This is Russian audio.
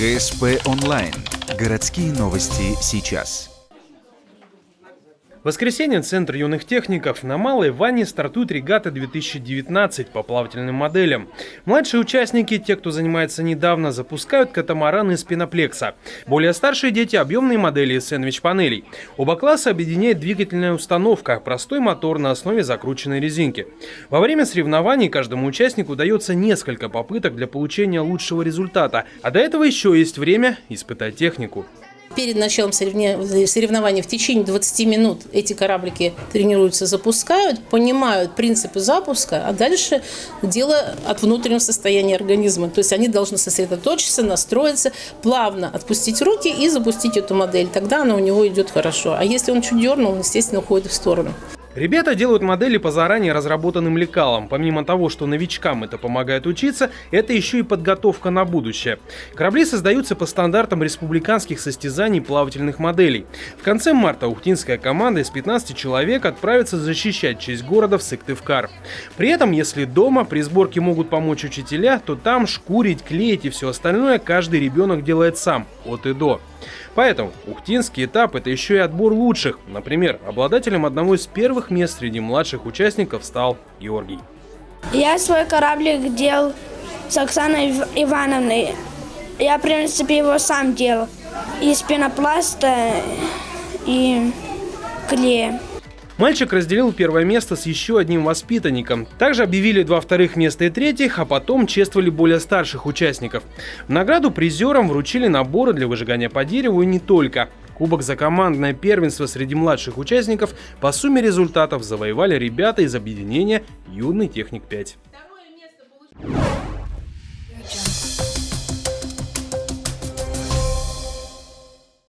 ГСП онлайн. Городские новости сейчас. В воскресенье Центр юных техников на Малой Ванне стартует регата 2019 по плавательным моделям. Младшие участники, те, кто занимается недавно, запускают катамараны из пеноплекса. Более старшие дети – объемные модели из сэндвич-панелей. Оба класса объединяет двигательная установка, простой мотор на основе закрученной резинки. Во время соревнований каждому участнику дается несколько попыток для получения лучшего результата, а до этого еще есть время испытать технику. Перед началом соревнований в течение 20 минут эти кораблики тренируются, запускают, понимают принципы запуска, а дальше дело от внутреннего состояния организма. То есть они должны сосредоточиться, настроиться, плавно отпустить руки и запустить эту модель. Тогда она у него идет хорошо. А если он чуть дернул, он, естественно, уходит в сторону. Ребята делают модели по заранее разработанным лекалам. Помимо того, что новичкам это помогает учиться, это еще и подготовка на будущее. Корабли создаются по стандартам республиканских состязаний плавательных моделей. В конце марта ухтинская команда из 15 человек отправится защищать честь города в Сыктывкар. При этом, если дома при сборке могут помочь учителя, то там шкурить, клеить и все остальное каждый ребенок делает сам, от и до. Поэтому ухтинский этап – это еще и отбор лучших. Например, обладателем одного из первых мест среди младших участников стал Георгий. Я свой кораблик делал с Оксаной Ивановной. Я, в принципе, его сам делал. Из пенопласта и клея. Мальчик разделил первое место с еще одним воспитанником. Также объявили 2 вторых места и 3-х, а потом чествовали более старших участников. В награду призерам вручили наборы для выжигания по дереву и не только. Кубок за командное первенство среди младших участников по сумме результатов завоевали ребята из объединения «Юный техник 5».